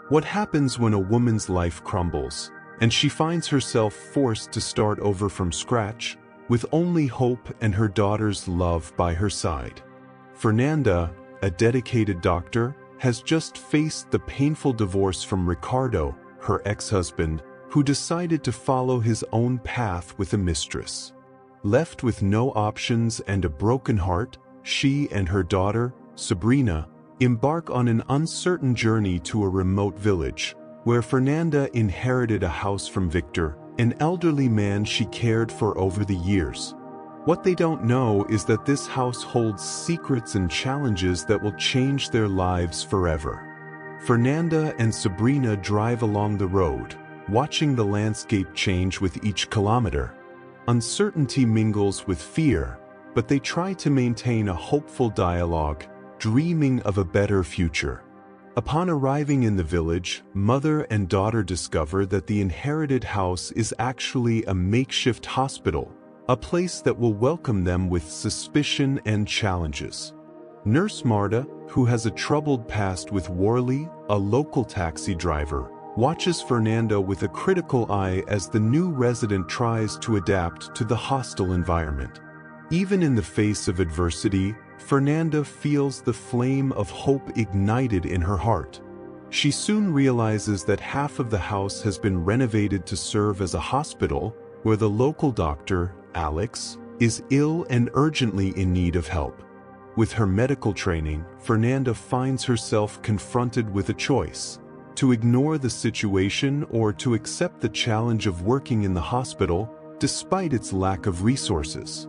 What happens when a woman's life crumbles, and she finds herself forced to start over from scratch, with only hope and her daughter's love by her side? Fernanda, a dedicated doctor, has just faced the painful divorce from Ricardo, her ex-husband, who decided to follow his own path with a mistress. Left with no options and a broken heart, she and her daughter, Sabrina, embark on an uncertain journey to a remote village, where Fernanda inherited a house from Victor, an elderly man she cared for over the years. What they don't know is that this house holds secrets and challenges that will change their lives forever. Fernanda and Sabrina drive along the road, watching the landscape change with each kilometer. Uncertainty mingles with fear, but they try to maintain a hopeful dialogue, dreaming of a better future. Upon arriving in the village, mother and daughter discover that the inherited house is actually a makeshift hospital, a place that will welcome them with suspicion and challenges. Nurse Marta, who has a troubled past with Worley, a local taxi driver, watches Fernanda with a critical eye as the new resident tries to adapt to the hostile environment. Even in the face of adversity, Fernanda feels the flame of hope ignited in her heart. She soon realizes that half of the house has been renovated to serve as a hospital, where the local doctor, Alex, is ill and urgently in need of help. With her medical training, Fernanda finds herself confronted with a choice: to ignore the situation or to accept the challenge of working in the hospital, despite its lack of resources.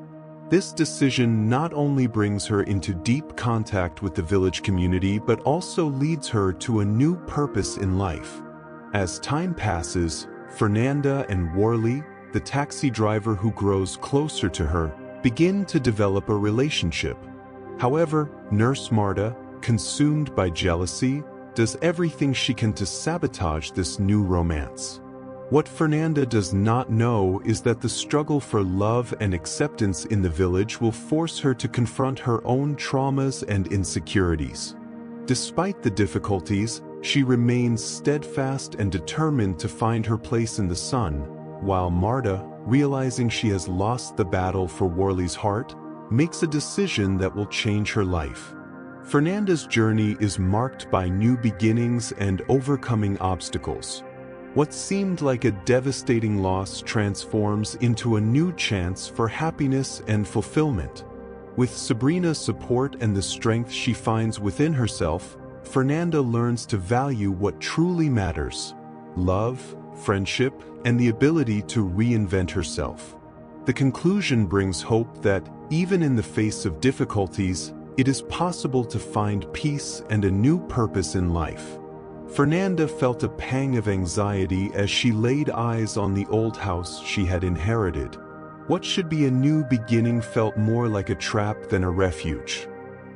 This decision not only brings her into deep contact with the village community but also leads her to a new purpose in life. As time passes, Fernanda and Worley, the taxi driver who grows closer to her, begin to develop a relationship. However, Nurse Marta, consumed by jealousy, does everything she can to sabotage this new romance. What Fernanda does not know is that the struggle for love and acceptance in the village will force her to confront her own traumas and insecurities. Despite the difficulties, she remains steadfast and determined to find her place in the sun, while Marta, realizing she has lost the battle for Worley's heart, makes a decision that will change her life. Fernanda's journey is marked by new beginnings and overcoming obstacles. What seemed like a devastating loss transforms into a new chance for happiness and fulfillment. With Sabrina's support and the strength she finds within herself, Fernanda learns to value what truly matters: love, friendship, and the ability to reinvent herself. The conclusion brings hope that, even in the face of difficulties, it is possible to find peace and a new purpose in life. Fernanda felt a pang of anxiety as she laid eyes on the old house she had inherited. What should be a new beginning felt more like a trap than a refuge.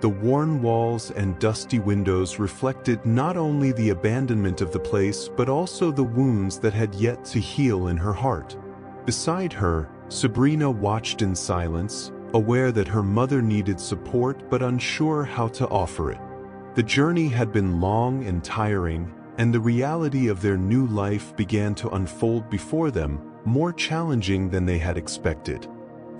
The worn walls and dusty windows reflected not only the abandonment of the place but also the wounds that had yet to heal in her heart. Beside her, Sabrina watched in silence, aware that her mother needed support but unsure how to offer it. The journey had been long and tiring, and the reality of their new life began to unfold before them, more challenging than they had expected.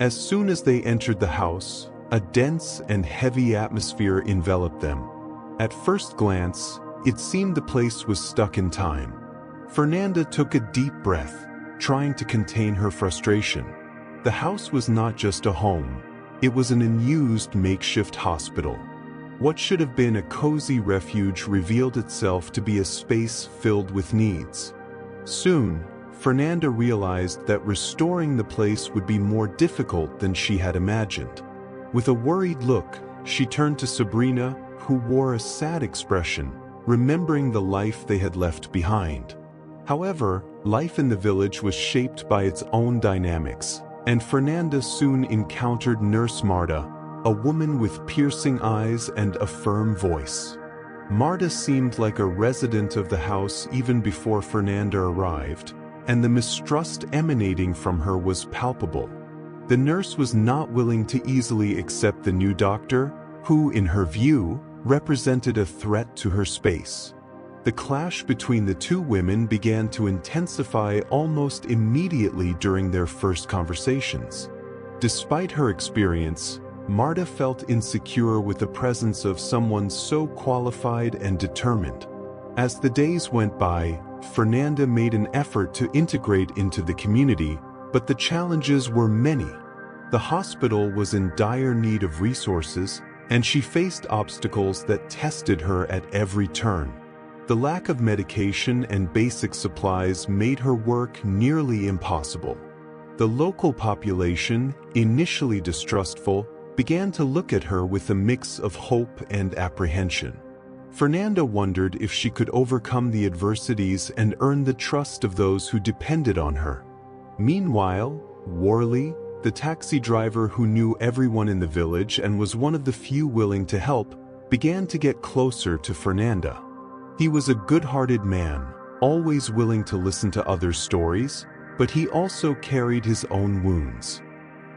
As soon as they entered the house, a dense and heavy atmosphere enveloped them. At first glance, it seemed the place was stuck in time. Fernanda took a deep breath, trying to contain her frustration. The house was not just a home. It was an unused makeshift hospital. What should have been a cozy refuge revealed itself to be a space filled with needs. Soon, Fernanda realized that restoring the place would be more difficult than she had imagined. With a worried look, she turned to Sabrina, who wore a sad expression, remembering the life they had left behind. However, life in the village was shaped by its own dynamics, and Fernanda soon encountered Nurse Marta, a woman with piercing eyes and a firm voice. Marta seemed like a resident of the house even before Fernanda arrived, and the mistrust emanating from her was palpable. The nurse was not willing to easily accept the new doctor, who, in her view, represented a threat to her space. The The clash between the two women began to intensify almost immediately during their first conversations. Despite her experience, Marta felt insecure with the presence of someone so qualified and determined. As the days went by, Fernanda made an effort to integrate into the community, but the challenges were many. The hospital was in dire need of resources, and she faced obstacles that tested her at every turn. The lack of medication and basic supplies made her work nearly impossible. The local population, initially distrustful, began to look at her with a mix of hope and apprehension. Fernanda wondered if she could overcome the adversities and earn the trust of those who depended on her. Meanwhile, Worley, the taxi driver who knew everyone in the village and was one of the few willing to help, began to get closer to Fernanda. He was a good-hearted man, always willing to listen to others' stories, but he also carried his own wounds.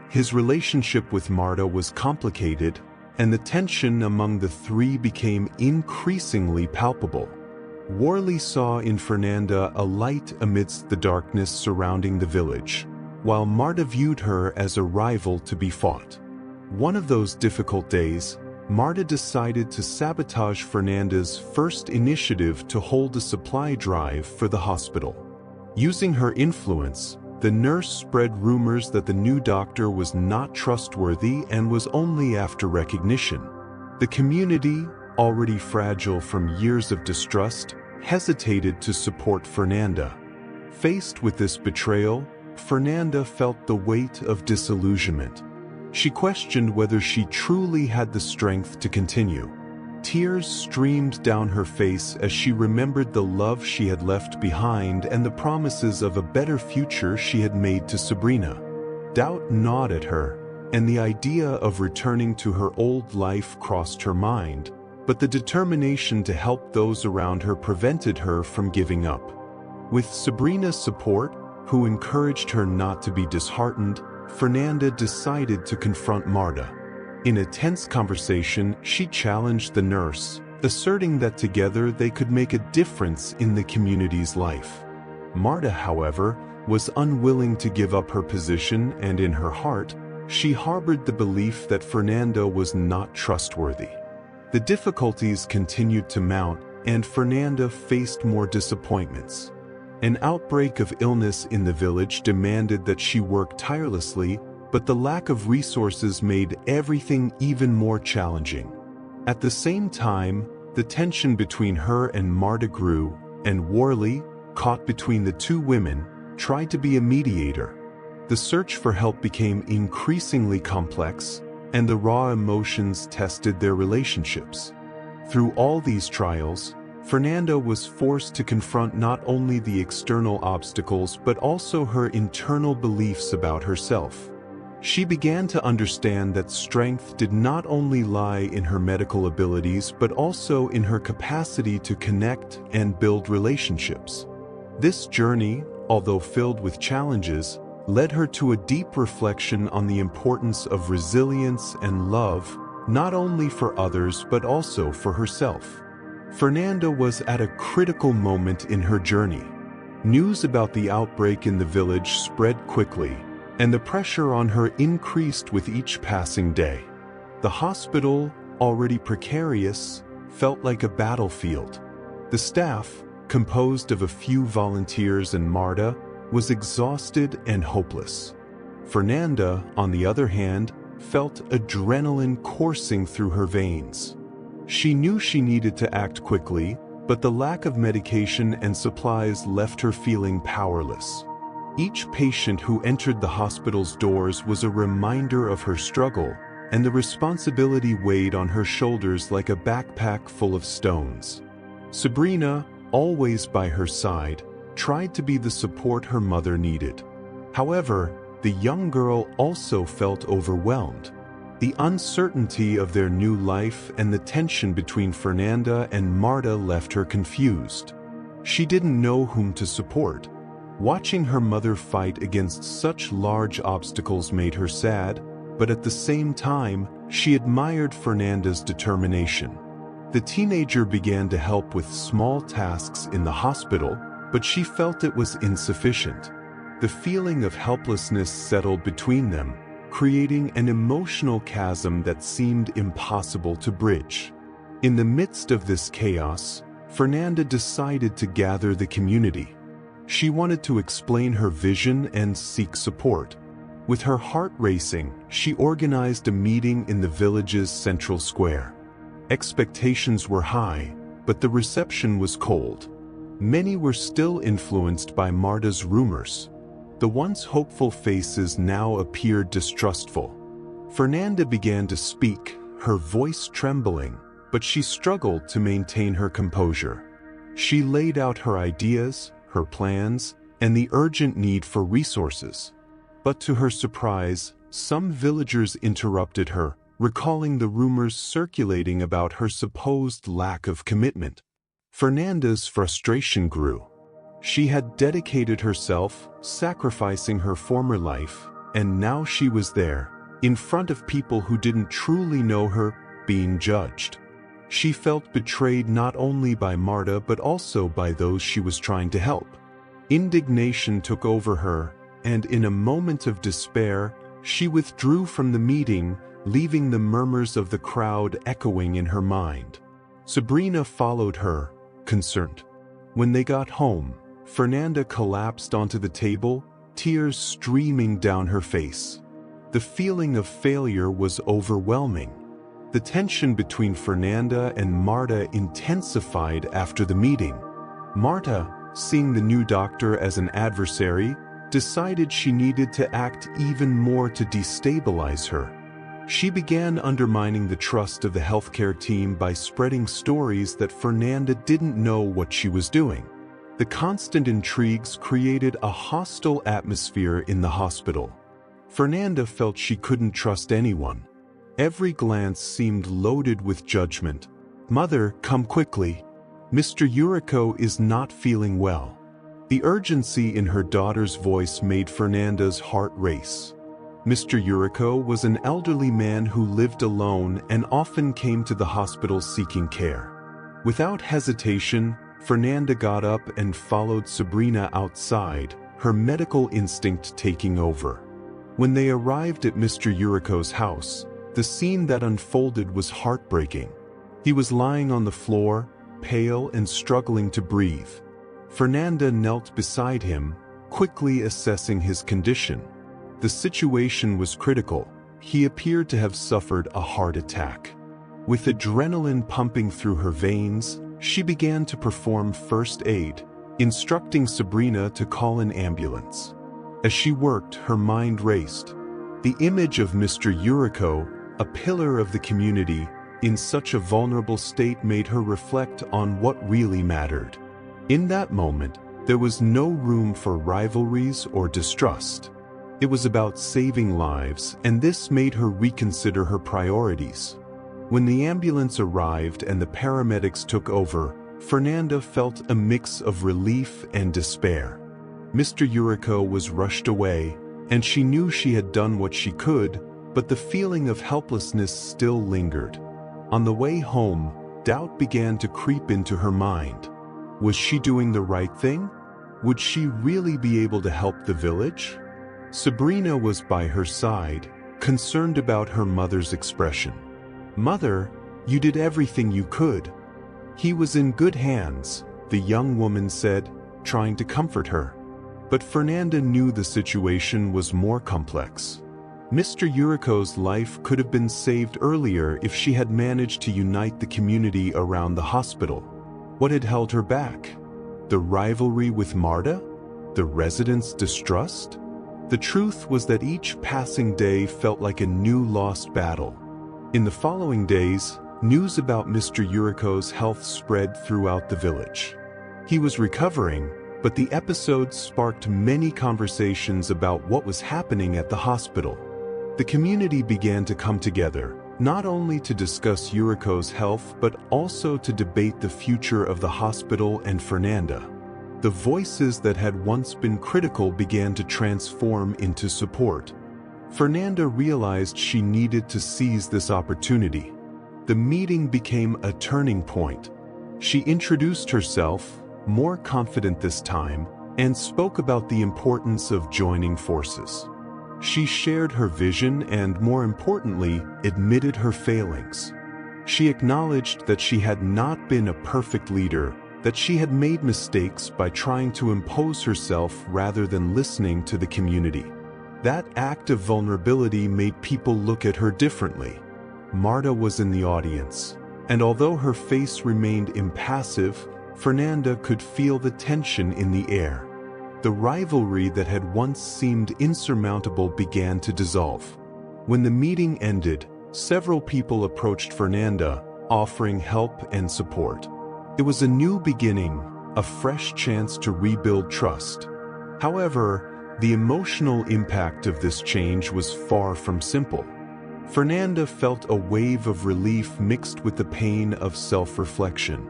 His relationship with Marta was complicated, and the tension among the three became increasingly palpable. Worley saw in Fernanda a light amidst the darkness surrounding the village, while Marta viewed her as a rival to be fought. One of those difficult days, Marta decided to sabotage Fernanda's first initiative to hold a supply drive for the hospital. Using her influence, the nurse spread rumors that the new doctor was not trustworthy and was only after recognition. The community, already fragile from years of distrust, hesitated to support Fernanda. Faced with this betrayal, Fernanda felt the weight of disillusionment. She questioned whether she truly had the strength to continue. Tears streamed down her face as she remembered the love she had left behind and the promises of a better future she had made to Sabrina. Doubt gnawed at her, and the idea of returning to her old life crossed her mind, but the determination to help those around her prevented her from giving up. With Sabrina's support, who encouraged her not to be disheartened, Fernanda decided to confront Marta. In a tense conversation, she challenged the nurse, asserting that together they could make a difference in the community's life. Marta, however, was unwilling to give up her position, and in her heart, she harbored the belief that Fernanda was not trustworthy. The difficulties continued to mount, and Fernanda faced more disappointments. An outbreak of illness in the village demanded that she work tirelessly, but the lack of resources made everything even more challenging. At the same time, the tension between her and Marta grew, and Worley, caught between the two women, tried to be a mediator. The search for help became increasingly complex, and the raw emotions tested their relationships. Through all these trials, Fernanda was forced to confront not only the external obstacles but also her internal beliefs about herself. She began to understand that strength did not only lie in her medical abilities but also in her capacity to connect and build relationships. This journey, although filled with challenges, led her to a deep reflection on the importance of resilience and love, not only for others but also for herself. Fernanda was at a critical moment in her journey. News about the outbreak in the village spread quickly, and the pressure on her increased with each passing day. The hospital, already precarious, felt like a battlefield. The staff, composed of a few volunteers and Marta, was exhausted and hopeless. Fernanda, on the other hand, felt adrenaline coursing through her veins. She knew she needed to act quickly, but the lack of medication and supplies left her feeling powerless. Each patient who entered the hospital's doors was a reminder of her struggle, and the responsibility weighed on her shoulders like a backpack full of stones. Sabrina, always by her side, tried to be the support her mother needed. However, the young girl also felt overwhelmed. The uncertainty of their new life and the tension between Fernanda and Marta left her confused. She didn't know whom to support. Watching her mother fight against such large obstacles made her sad, but at the same time, she admired Fernanda's determination. The teenager began to help with small tasks in the hospital, but she felt it was insufficient. The feeling of helplessness settled between them, creating an emotional chasm that seemed impossible to bridge. In the midst of this chaos, Fernanda decided to gather the community. She wanted to explain her vision and seek support. With her heart racing, she organized a meeting in the village's central square. Expectations were high, but the reception was cold. Many were still influenced by Marta's rumors. The once hopeful faces now appeared distrustful. Fernanda began to speak, her voice trembling, but she struggled to maintain her composure. She laid out her ideas, her plans, and the urgent need for resources. But to her surprise, some villagers interrupted her, recalling the rumors circulating about her supposed lack of commitment. Fernanda's frustration grew. She had dedicated herself, sacrificing her former life, and now she was there, in front of people who didn't truly know her, being judged. She felt betrayed not only by Marta but also by those she was trying to help. Indignation took over her, and in a moment of despair, she withdrew from the meeting, leaving the murmurs of the crowd echoing in her mind. Sabrina followed her, concerned. When they got home, Fernanda collapsed onto the table, tears streaming down her face. The feeling of failure was overwhelming. The tension between Fernanda and Marta intensified after the meeting. Marta, seeing the new doctor as an adversary, decided she needed to act even more to destabilize her. She began undermining the trust of the healthcare team by spreading stories that Fernanda didn't know what she was doing. The constant intrigues created a hostile atmosphere in the hospital. Fernanda felt she couldn't trust anyone. Every glance seemed loaded with judgment. "Mother, come quickly. Mr. Yuriko is not feeling well." The urgency in her daughter's voice made Fernanda's heart race. Mr. Yuriko was an elderly man who lived alone and often came to the hospital seeking care. Without hesitation, Fernanda got up and followed Sabrina outside, her medical instinct taking over. When they arrived at Mr. Yuriko's house, the scene that unfolded was heartbreaking. He was lying on the floor, pale and struggling to breathe. Fernanda knelt beside him, quickly assessing his condition. The situation was critical. He appeared to have suffered a heart attack. With adrenaline pumping through her veins, she began to perform first aid, instructing Sabrina to call an ambulance. As she worked, her mind raced. The image of Mr. Yuriko, a pillar of the community, in such a vulnerable state made her reflect on what really mattered. In that moment, there was no room for rivalries or distrust. It was about saving lives, and this made her reconsider her priorities. When the ambulance arrived and the paramedics took over, Fernanda felt a mix of relief and despair. Mr. Yuriko was rushed away, and she knew she had done what she could, but the feeling of helplessness still lingered. On the way home, doubt began to creep into her mind. Was she doing the right thing? Would she really be able to help the village? Sabrina was by her side, concerned about her mother's expression. "Mother, you did everything you could." "He was in good hands," the young woman said, trying to comfort her. But Fernanda knew the situation was more complex. Mr. Yuriko's life could have been saved earlier if she had managed to unite the community around the hospital. What had held her back? The rivalry with Marta? The residents' distrust? The truth was that each passing day felt like a new lost battle. In the following days, news about Mr. Yuriko's health spread throughout the village. He was recovering, but the episode sparked many conversations about what was happening at the hospital. The community began to come together, not only to discuss Yuriko's health but also to debate the future of the hospital and Fernanda. The voices that had once been critical began to transform into support. Fernanda realized she needed to seize this opportunity. The meeting became a turning point. She introduced herself, more confident this time, and spoke about the importance of joining forces. She shared her vision and, more importantly, admitted her failings. She acknowledged that she had not been a perfect leader, that she had made mistakes by trying to impose herself rather than listening to the community. That act of vulnerability made people look at her differently. Marta was in the audience, and although her face remained impassive, Fernanda could feel the tension in the air. The rivalry that had once seemed insurmountable began to dissolve. When the meeting ended, several people approached Fernanda, offering help and support. It was a new beginning, a fresh chance to rebuild trust. However, the emotional impact of this change was far from simple. Fernanda felt a wave of relief mixed with the pain of self-reflection.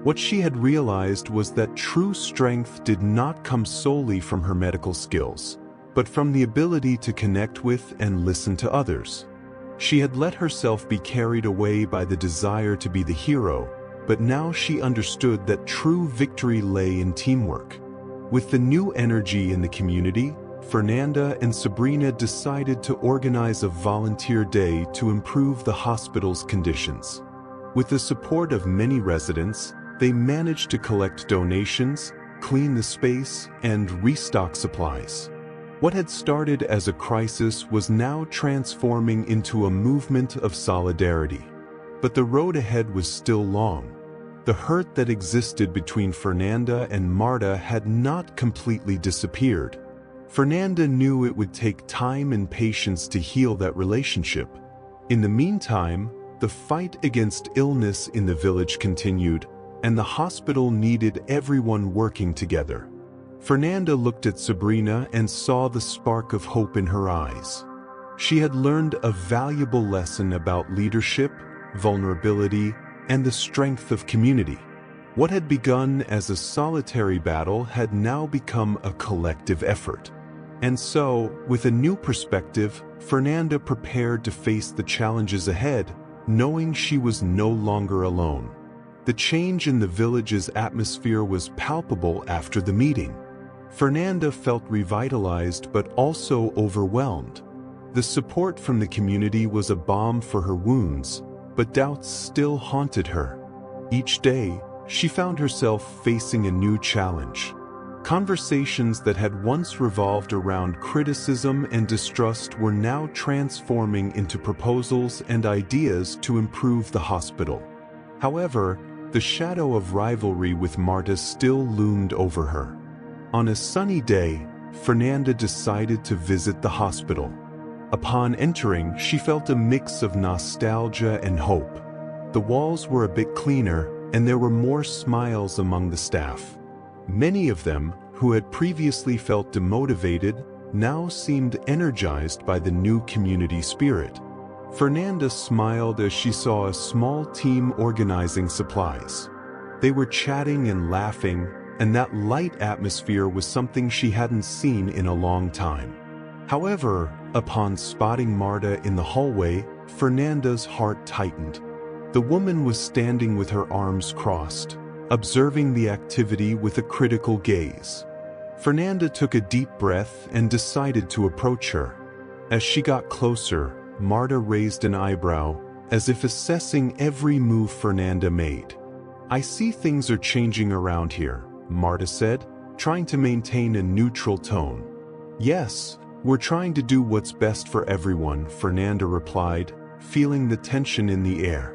What she had realized was that true strength did not come solely from her medical skills, but from the ability to connect with and listen to others. She had let herself be carried away by the desire to be the hero, but now she understood that true victory lay in teamwork. With the new energy in the community, Fernanda and Sabrina decided to organize a volunteer day to improve the hospital's conditions. With the support of many residents, they managed to collect donations, clean the space, and restock supplies. What had started as a crisis was now transforming into a movement of solidarity. But the road ahead was still long. The hurt that existed between Fernanda and Marta had not completely disappeared. Fernanda knew it would take time and patience to heal that relationship. In the meantime, the fight against illness in the village continued, and the hospital needed everyone working together. Fernanda looked at Sabrina and saw the spark of hope in her eyes. She had learned a valuable lesson about leadership, vulnerability, and the strength of community. What had begun as a solitary battle had now become a collective effort. And so, with a new perspective, Fernanda prepared to face the challenges ahead, knowing she was no longer alone. The change in the village's atmosphere was palpable after the meeting. Fernanda felt revitalized but also overwhelmed. The support from the community was a balm for her wounds, but doubts still haunted her. Each day, she found herself facing a new challenge. Conversations that had once revolved around criticism and distrust were now transforming into proposals and ideas to improve the hospital. However, the shadow of rivalry with Marta still loomed over her. On a sunny day, Fernanda decided to visit the hospital. Upon entering, she felt a mix of nostalgia and hope. The walls were a bit cleaner, and there were more smiles among the staff. Many of them, who had previously felt demotivated, now seemed energized by the new community spirit. Fernanda smiled as she saw a small team organizing supplies. They were chatting and laughing, and that light atmosphere was something she hadn't seen in a long time. However, upon spotting Marta in the hallway, Fernanda's heart tightened. The woman was standing with her arms crossed, observing the activity with a critical gaze. Fernanda took a deep breath and decided to approach her. As she got closer, Marta raised an eyebrow, as if assessing every move Fernanda made. "I see things are changing around here," Marta said, trying to maintain a neutral tone. "Yes, we're trying to do what's best for everyone," Fernanda replied, feeling the tension in the air.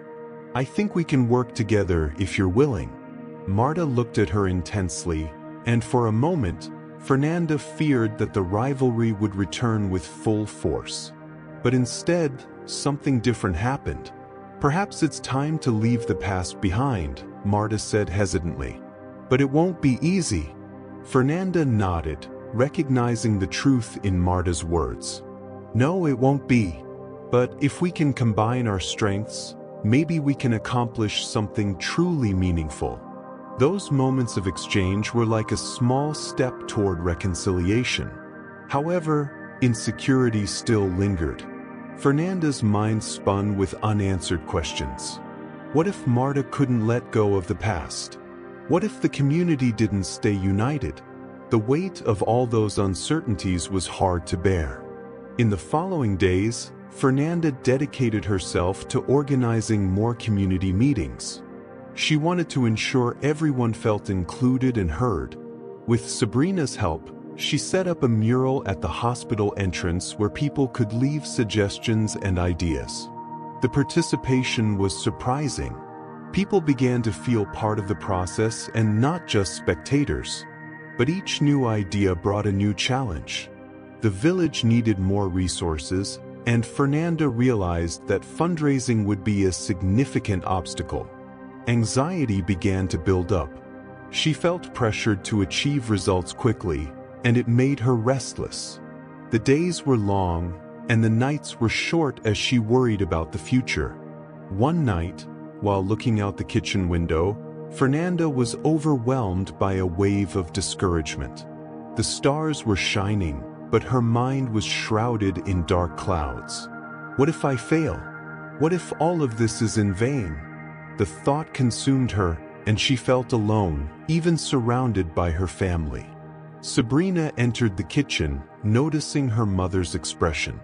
"I think we can work together if you're willing." Marta looked at her intensely, and for a moment, Fernanda feared that the rivalry would return with full force. But instead, something different happened. "Perhaps it's time to leave the past behind," Marta said hesitantly. "But it won't be easy." Fernanda nodded, recognizing the truth in Marta's words. "No, it won't be. But if we can combine our strengths, maybe we can accomplish something truly meaningful." Those moments of exchange were like a small step toward reconciliation. However, insecurity still lingered. Fernanda's mind spun with unanswered questions. What if Marta couldn't let go of the past? What if the community didn't stay united? The weight of all those uncertainties was hard to bear. In the following days, Fernanda dedicated herself to organizing more community meetings. She wanted to ensure everyone felt included and heard. With Sabrina's help, she set up a mural at the hospital entrance where people could leave suggestions and ideas. The participation was surprising. People began to feel part of the process and not just spectators. But each new idea brought a new challenge. The village needed more resources, and Fernanda realized that fundraising would be a significant obstacle. Anxiety began to build up. She felt pressured to achieve results quickly, and it made her restless. The days were long, and the nights were short as she worried about the future. One night, while looking out the kitchen window, Fernanda was overwhelmed by a wave of discouragement. The stars were shining, but her mind was shrouded in dark clouds. What if I fail? What if all of this is in vain? The thought consumed her, and she felt alone, even surrounded by her family. Sabrina entered the kitchen, noticing her mother's expression.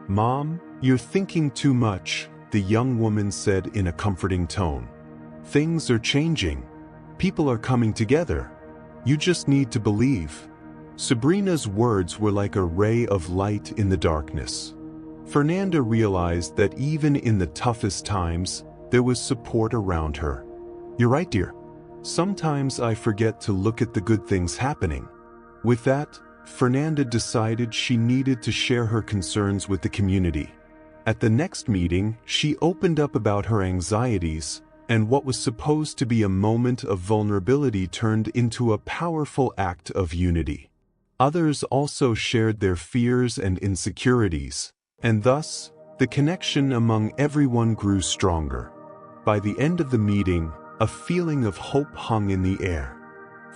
"Mom, you're thinking too much," the young woman said in a comforting tone. "Things are changing. People are coming together. You just need to believe." Sabrina's words were like a ray of light in the darkness. Fernanda realized that even in the toughest times, there was support around her. "You're right, dear. Sometimes I forget to look at the good things happening." With that, Fernanda decided she needed to share her concerns with the community. At the next meeting, she opened up about her anxieties, and what was supposed to be a moment of vulnerability turned into a powerful act of unity. Others also shared their fears and insecurities, and thus, the connection among everyone grew stronger. By the end of the meeting, a feeling of hope hung in the air.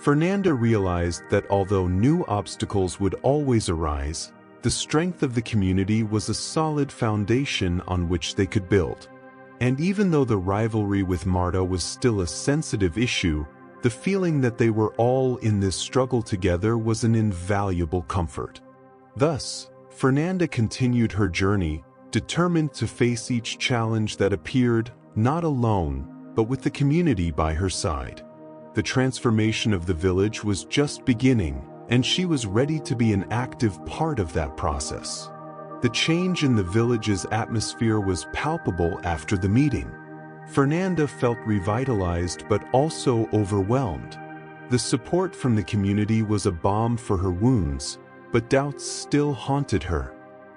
Fernanda realized that although new obstacles would always arise, the strength of the community was a solid foundation on which they could build. And even though the rivalry with Marta was still a sensitive issue, the feeling that they were all in this struggle together was an invaluable comfort. Thus, Fernanda continued her journey, determined to face each challenge that appeared, not alone, but with the community by her side. The transformation of the village was just beginning, and she was ready to be an active part of that process. The change in the village's atmosphere was palpable after the meeting. Fernanda felt revitalized but also overwhelmed. The support from the community was a balm for her wounds, but doubts still haunted her.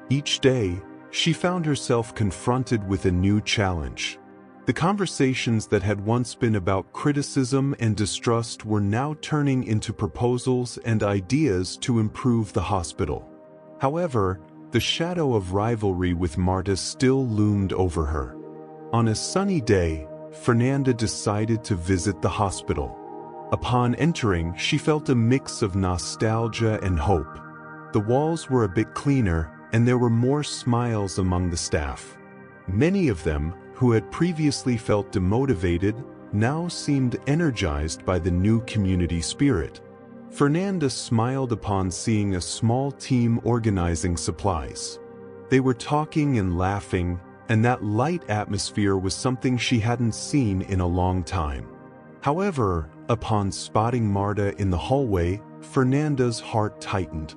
Each day, she found herself confronted with a new challenge. The conversations that had once been about criticism and distrust were now turning into proposals and ideas to improve the hospital. However, the shadow of rivalry with Marta still loomed over her. On a sunny day, Fernanda decided to visit the hospital. Upon entering, she felt a mix of nostalgia and hope. The walls were a bit cleaner, and there were more smiles among the staff. Many of them, who had previously felt demotivated, now seemed energized by the new community spirit. Fernanda smiled upon seeing a small team organizing supplies. They were talking and laughing, and that light atmosphere was something she hadn't seen in a long time. However, upon spotting Marta in the hallway, Fernanda's heart tightened.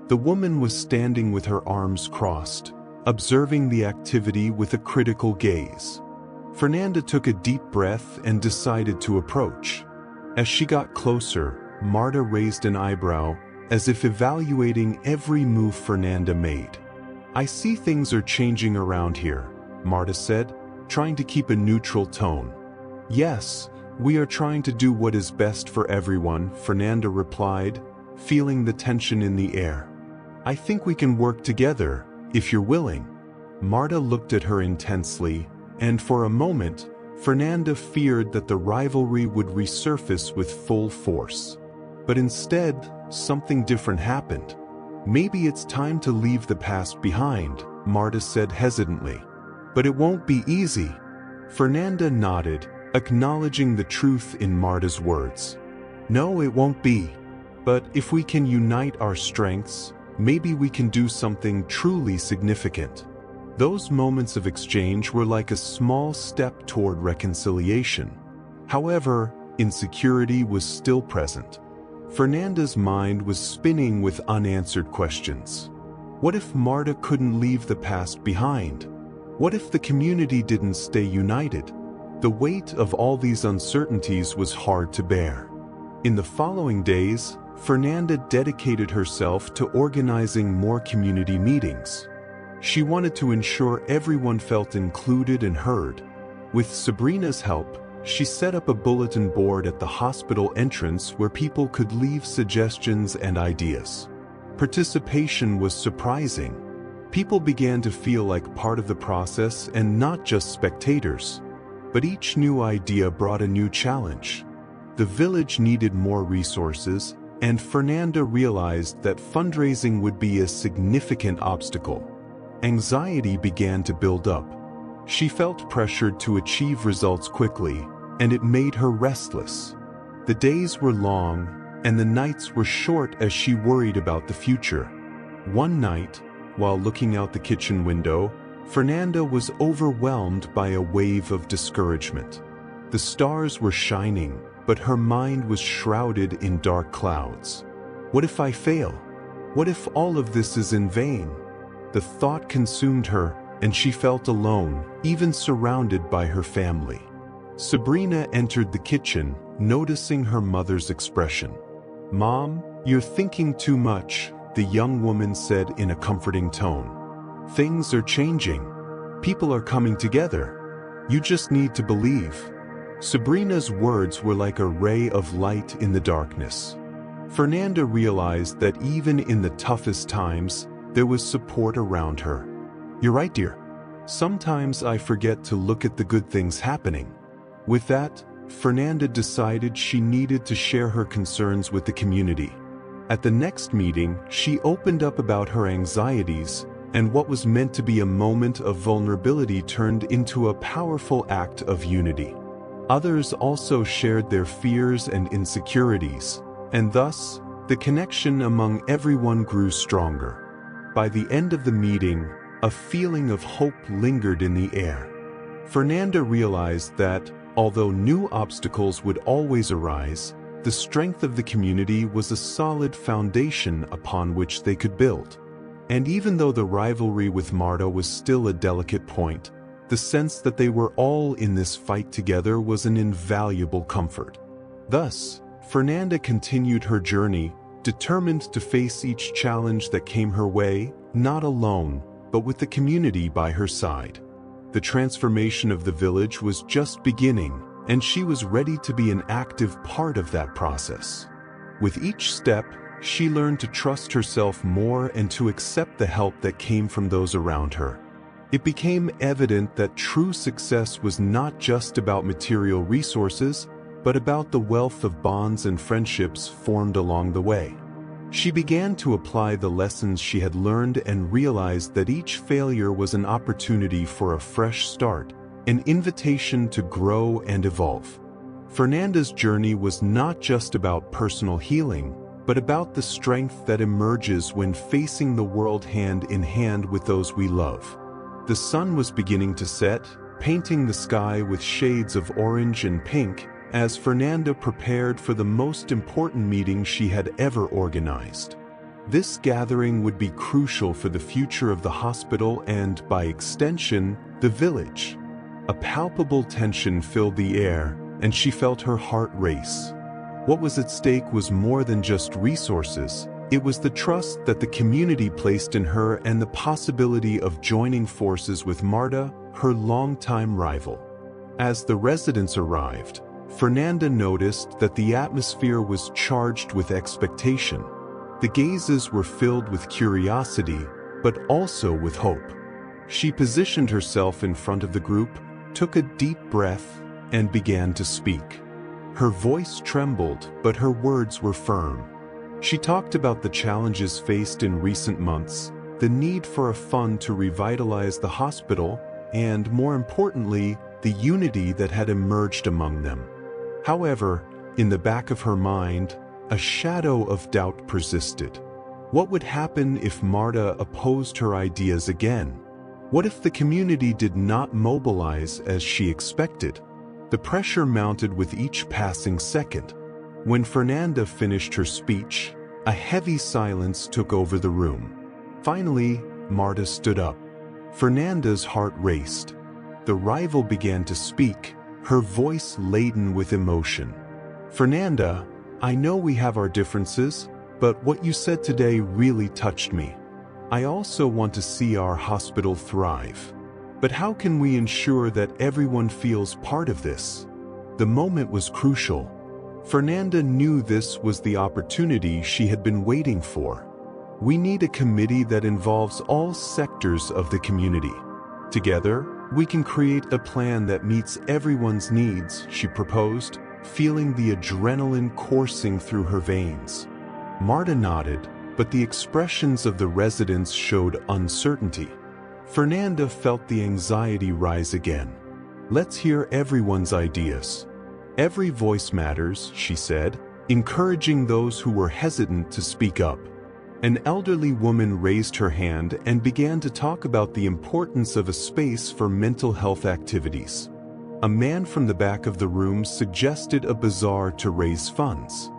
The woman was standing with her arms crossed, observing the activity with a critical gaze. Fernanda took a deep breath and decided to approach. As she got closer, Marta raised an eyebrow, as if evaluating every move Fernanda made. "I see things are changing around here," Marta said, trying to keep a neutral tone. "Yes, we are trying to do what is best for everyone," Fernanda replied, feeling the tension in the air. "I think we can work together, if you're willing." Marta looked at her intensely, and for a moment, Fernanda feared that the rivalry would resurface with full force. But instead, something different happened. "Maybe it's time to leave the past behind," Marta said hesitantly. But it won't be easy. Fernanda nodded, acknowledging the truth in Marta's words. No, it won't be. But if we can unite our strengths, maybe we can do something truly significant. Those moments of exchange were like a small step toward reconciliation. However, insecurity was still present. Fernanda's mind was spinning with unanswered questions. What if Marta couldn't leave the past behind? What if the community didn't stay united? The weight of all these uncertainties was hard to bear. In the following days, Fernanda dedicated herself to organizing more community meetings. She wanted to ensure everyone felt included and heard. With Sabrina's help, she set up a bulletin board at the hospital entrance where people could leave suggestions and ideas. Participation was surprising. People began to feel like part of the process and not just spectators. But each new idea brought a new challenge. The village needed more resources, and Fernanda realized that fundraising would be a significant obstacle. Anxiety began to build up. She felt pressured to achieve results quickly, and it made her restless. The days were long, and the nights were short as she worried about the future. One night, while looking out the kitchen window, Fernanda was overwhelmed by a wave of discouragement. The stars were shining, but her mind was shrouded in dark clouds. What if I fail? What if all of this is in vain? The thought consumed her, and she felt alone, even surrounded by her family. Sabrina entered the kitchen, noticing her mother's expression. "Mom, you're thinking too much," the young woman said in a comforting tone. "Things are changing. People are coming together. You just need to believe." Sabrina's words were like a ray of light in the darkness. Fernanda realized that even in the toughest times, there was support around her. "You're right, dear. Sometimes I forget to look at the good things happening." With that, Fernanda decided she needed to share her concerns with the community. At the next meeting, she opened up about her anxieties, and what was meant to be a moment of vulnerability turned into a powerful act of unity. Others also shared their fears and insecurities, and thus, the connection among everyone grew stronger. By the end of the meeting, a feeling of hope lingered in the air. Fernanda realized that, although new obstacles would always arise, the strength of the community was a solid foundation upon which they could build. And even though the rivalry with Marta was still a delicate point, the sense that they were all in this fight together was an invaluable comfort. Thus, Fernanda continued her journey, determined to face each challenge that came her way, not alone, but with the community by her side. The transformation of the village was just beginning, and she was ready to be an active part of that process. With each step, she learned to trust herself more and to accept the help that came from those around her. It became evident that true success was not just about material resources, but about the wealth of bonds and friendships formed along the way. She began to apply the lessons she had learned and realized that each failure was an opportunity for a fresh start, an invitation to grow and evolve. Fernanda's journey was not just about personal healing, but about the strength that emerges when facing the world hand in hand with those we love. The sun was beginning to set, painting the sky with shades of orange and pink, as Fernanda prepared for the most important meeting she had ever organized. This gathering would be crucial for the future of the hospital and, by extension, the village. A palpable tension filled the air, and she felt her heart race. What was at stake was more than just resources. It was the trust that the community placed in her and the possibility of joining forces with Marta, her longtime rival. As the residents arrived, Fernanda noticed that the atmosphere was charged with expectation. The gazes were filled with curiosity, but also with hope. She positioned herself in front of the group, took a deep breath, and began to speak. Her voice trembled, but her words were firm. She talked about the challenges faced in recent months, the need for a fund to revitalize the hospital, and, more importantly, the unity that had emerged among them. However, in the back of her mind, a shadow of doubt persisted. What would happen if Marta opposed her ideas again? What if the community did not mobilize as she expected? The pressure mounted with each passing second. When Fernanda finished her speech, a heavy silence took over the room. Finally, Marta stood up. Fernanda's heart raced. The rival began to speak, her voice laden with emotion. "Fernanda, I know we have our differences, but what you said today really touched me. I also want to see our hospital thrive. But how can we ensure that everyone feels part of this?" The moment was crucial. Fernanda knew this was the opportunity she had been waiting for. "We need a committee that involves all sectors of the community. Together, we can create a plan that meets everyone's needs," she proposed, feeling the adrenaline coursing through her veins. Marta nodded, but the expressions of the residents showed uncertainty. Fernanda felt the anxiety rise again. "Let's hear everyone's ideas. Every voice matters," she said, encouraging those who were hesitant to speak up. An elderly woman raised her hand and began to talk about the importance of a space for mental health activities. A man from the back of the room suggested a bazaar to raise funds.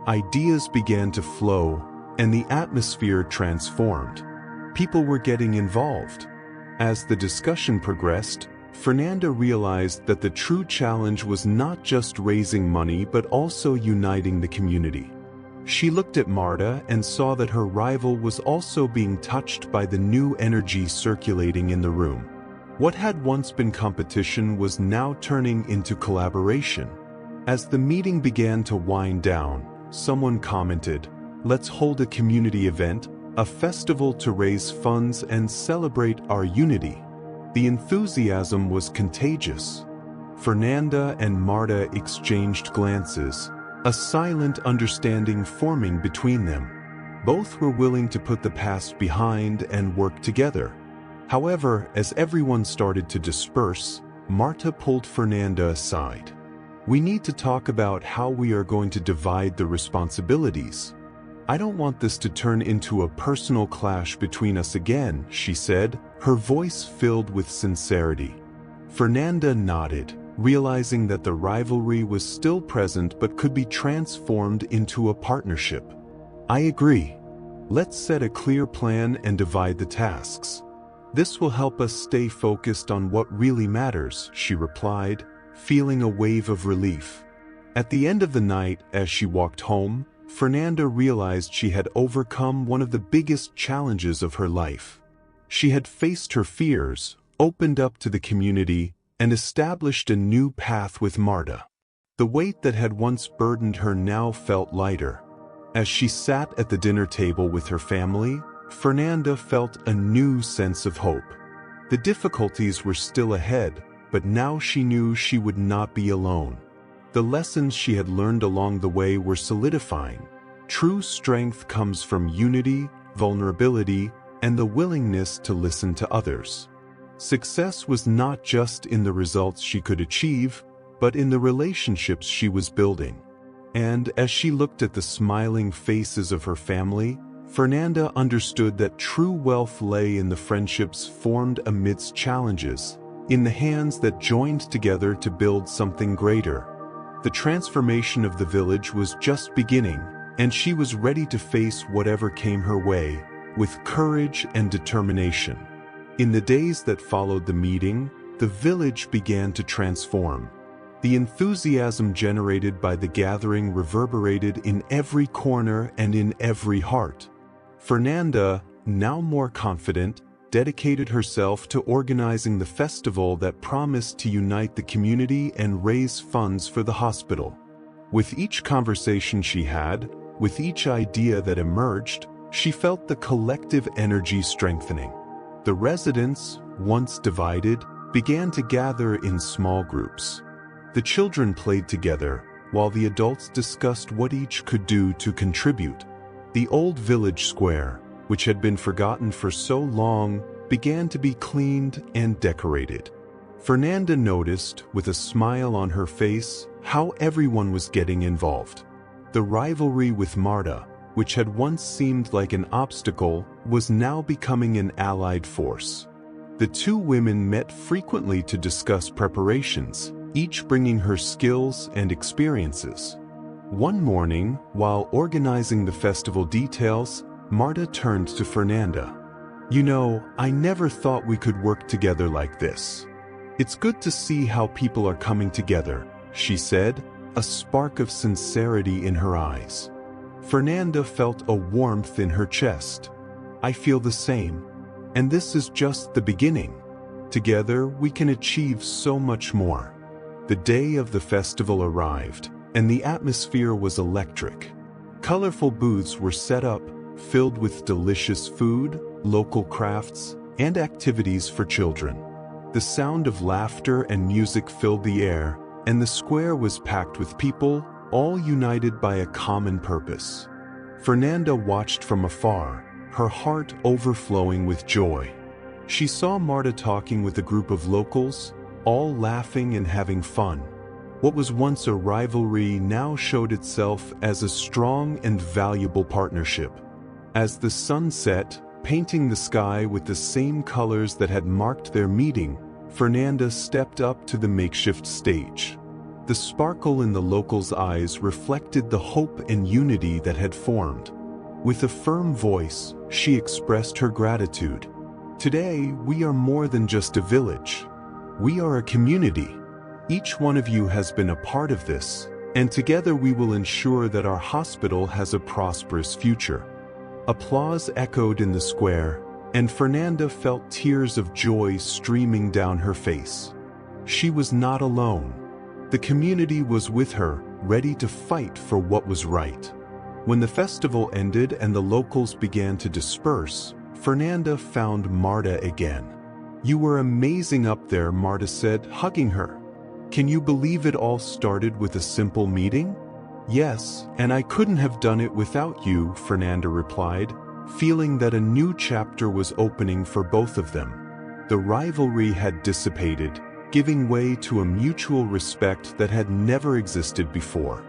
Ideas began to flow, and the atmosphere transformed. People were getting involved. As the discussion progressed, Fernanda realized that the true challenge was not just raising money but also uniting the community. She looked at Marta and saw that her rival was also being touched by the new energy circulating in the room. What had once been competition was now turning into collaboration. As the meeting began to wind down, someone commented, "Let's hold a community event, a festival to raise funds and celebrate our unity." The enthusiasm was contagious. Fernanda and Marta exchanged glances, a silent understanding forming between them. Both were willing to put the past behind and work together. However, as everyone started to disperse, Marta pulled Fernanda aside. "We need to talk about how we are going to divide the responsibilities. I don't want this to turn into a personal clash between us again," she said, her voice filled with sincerity. Fernanda nodded, realizing that the rivalry was still present but could be transformed into a partnership. "I agree. Let's set a clear plan and divide the tasks. This will help us stay focused on what really matters," she replied, feeling a wave of relief. At the end of the night, as she walked home, Fernanda realized she had overcome one of the biggest challenges of her life. She had faced her fears, opened up to the community, and established a new path with Marta. The weight that had once burdened her now felt lighter. As she sat at the dinner table with her family, Fernanda felt a new sense of hope. The difficulties were still ahead, but now she knew she would not be alone. The lessons she had learned along the way were solidifying. True strength comes from unity, vulnerability, and the willingness to listen to others. Success was not just in the results she could achieve, but in the relationships she was building. And as she looked at the smiling faces of her family, Fernanda understood that true wealth lay in the friendships formed amidst challenges, in the hands that joined together to build something greater. The transformation of the village was just beginning, and she was ready to face whatever came her way, with courage and determination. In the days that followed the meeting, the village began to transform. The enthusiasm generated by the gathering reverberated in every corner and in every heart. Fernanda, now more confident, dedicated herself to organizing the festival that promised to unite the community and raise funds for the hospital. With each conversation she had, with each idea that emerged, she felt the collective energy strengthening. The residents, once divided, began to gather in small groups. The children played together, while the adults discussed what each could do to contribute. The old village square, which had been forgotten for so long, began to be cleaned and decorated. Fernanda noticed, with a smile on her face, how everyone was getting involved. The rivalry with Marta, which had once seemed like an obstacle, was now becoming an allied force. The two women met frequently to discuss preparations, each bringing her skills and experiences. One morning, while organizing the festival details, Marta turned to Fernanda. "You know, I never thought we could work together like this. It's good to see how people are coming together," she said, a spark of sincerity in her eyes. Fernanda felt a warmth in her chest. "I feel the same. And this is just the beginning. Together, we can achieve so much more." The day of the festival arrived, and the atmosphere was electric. Colorful booths were set up, filled with delicious food, local crafts, and activities for children. The sound of laughter and music filled the air, and the square was packed with people, all united by a common purpose. Fernanda watched from afar, her heart overflowing with joy. She saw Marta talking with a group of locals, all laughing and having fun. What was once a rivalry now showed itself as a strong and valuable partnership. As the sun set, painting the sky with the same colors that had marked their meeting, Fernanda stepped up to the makeshift stage. The sparkle in the locals' eyes reflected the hope and unity that had formed. With a firm voice, she expressed her gratitude. "Today, we are more than just a village. We are a community. Each one of you has been a part of this, and together we will ensure that our hospital has a prosperous future." Applause echoed in the square, and Fernanda felt tears of joy streaming down her face. She was not alone. The community was with her, ready to fight for what was right. When the festival ended and the locals began to disperse, Fernanda found Marta again. "You were amazing up there," Marta said, hugging her. "Can you believe it all started with a simple meeting?" "Yes, and I couldn't have done it without you," Fernanda replied, feeling that a new chapter was opening for both of them. The rivalry had dissipated, giving way to a mutual respect that had never existed before.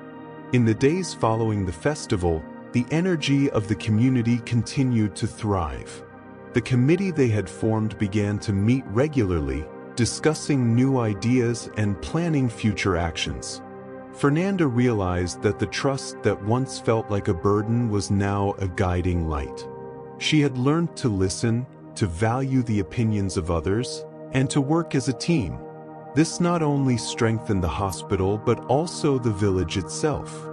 In the days following the festival, the energy of the community continued to thrive. The committee they had formed began to meet regularly, discussing new ideas and planning future actions. Fernanda realized that the trust that once felt like a burden was now a guiding light. She had learned to listen, to value the opinions of others, and to work as a team. This not only strengthened the hospital but also the village itself.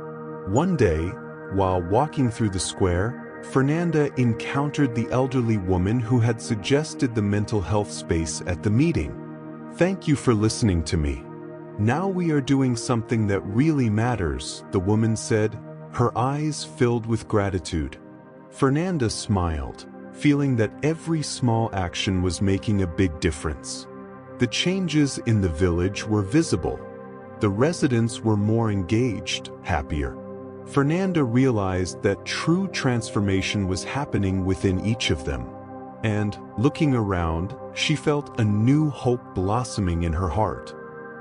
One day, while walking through the square, Fernanda encountered the elderly woman who had suggested the mental health space at the meeting. "Thank you for listening to me. Now we are doing something that really matters," the woman said, her eyes filled with gratitude. Fernanda smiled, feeling that every small action was making a big difference. The changes in the village were visible. The residents were more engaged, happier. Fernanda realized that true transformation was happening within each of them. And, looking around, she felt a new hope blossoming in her heart.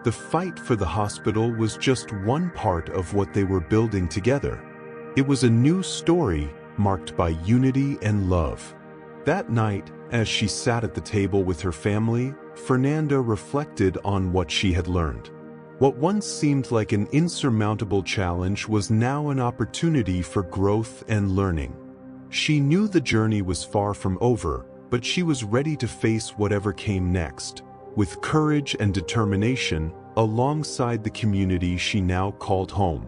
The fight for the hospital was just one part of what they were building together. It was a new story, marked by unity and love. That night, as she sat at the table with her family, Fernanda reflected on what she had learned. What once seemed like an insurmountable challenge was now an opportunity for growth and learning. She knew the journey was far from over, but she was ready to face whatever came next, with courage and determination, alongside the community she now called home.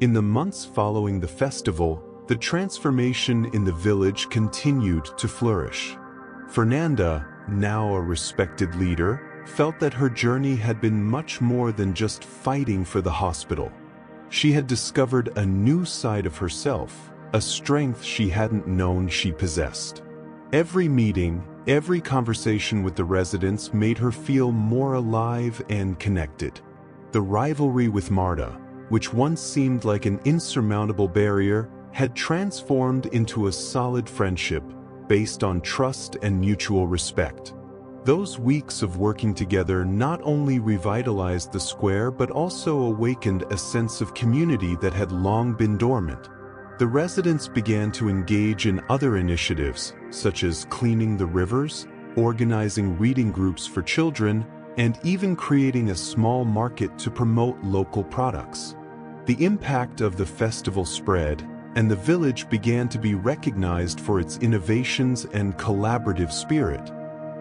In the months following the festival, the transformation in the village continued to flourish. Fernanda, now a respected leader, felt that her journey had been much more than just fighting for the hospital. She had discovered a new side of herself, a strength she hadn't known she possessed. Every meeting, every conversation with the residents made her feel more alive and connected. The rivalry with Marta, which once seemed like an insurmountable barrier, had transformed into a solid friendship, based on trust and mutual respect. Those weeks of working together not only revitalized the square but also awakened a sense of community that had long been dormant. The residents began to engage in other initiatives, such as cleaning the rivers, organizing reading groups for children, and even creating a small market to promote local products. The impact of the festival spread, and the village began to be recognized for its innovations and collaborative spirit.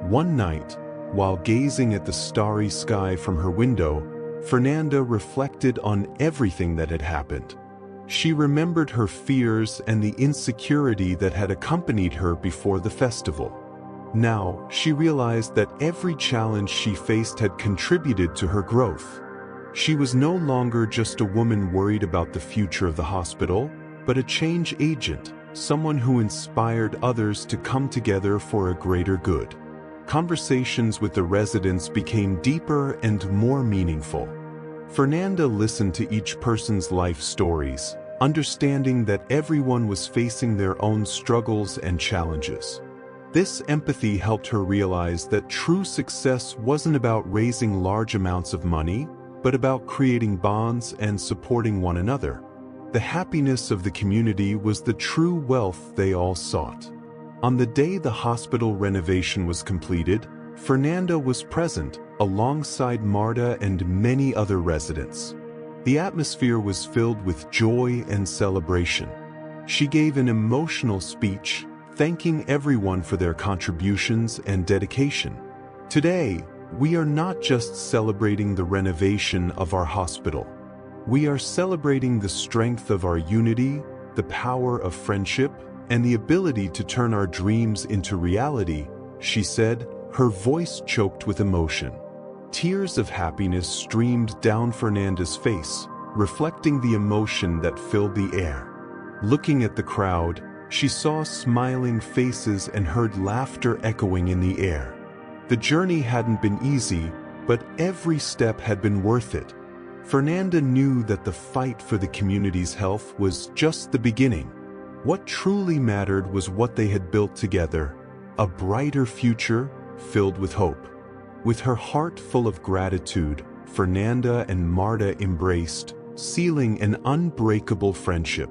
One night, while gazing at the starry sky from her window, Fernanda reflected on everything that had happened. She remembered her fears and the insecurity that had accompanied her before the festival. Now, she realized that every challenge she faced had contributed to her growth. She was no longer just a woman worried about the future of the hospital, but a change agent, someone who inspired others to come together for a greater good. Conversations with the residents became deeper and more meaningful. Fernanda listened to each person's life stories, understanding that everyone was facing their own struggles and challenges. This empathy helped her realize that true success wasn't about raising large amounts of money, but about creating bonds and supporting one another. The happiness of the community was the true wealth they all sought. On the day the hospital renovation was completed, Fernanda was present, alongside Marta and many other residents. The atmosphere was filled with joy and celebration. She gave an emotional speech, thanking everyone for their contributions and dedication. Today, we are not just celebrating the renovation of our hospital. We are celebrating the strength of our unity, the power of friendship, and the ability to turn our dreams into reality, she said, her voice choked with emotion. Tears of happiness streamed down Fernanda's face, reflecting the emotion that filled the air. Looking at the crowd, she saw smiling faces and heard laughter echoing in the air. The journey hadn't been easy, but every step had been worth it. Fernanda knew that the fight for the community's health was just the beginning. What truly mattered was what they had built together, a brighter future filled with hope. With her heart full of gratitude, Fernanda and Marta embraced, sealing an unbreakable friendship.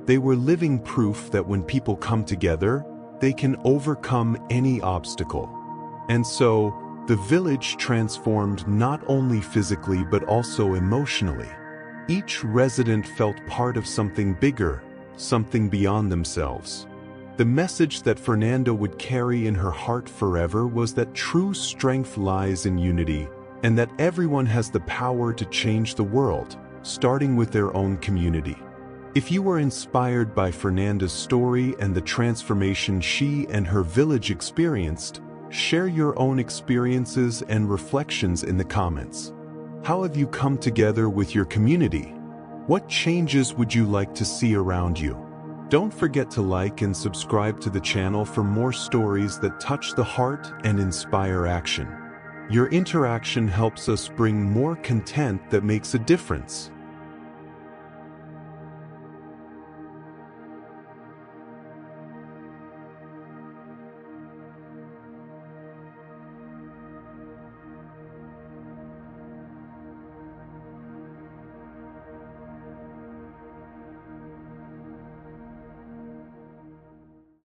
They were living proof that when people come together, they can overcome any obstacle. And so, the village transformed not only physically but also emotionally. Each resident felt part of something bigger, something beyond themselves. The message that Fernanda would carry in her heart forever was that true strength lies in unity, and that everyone has the power to change the world, starting with their own community. If you were inspired by Fernanda's story and the transformation she and her village experienced, share your own experiences and reflections in the comments. How have you come together with your community? What changes would you like to see around you? Don't forget to like and subscribe to the channel for more stories that touch the heart and inspire action. Your interaction helps us bring more content that makes a difference.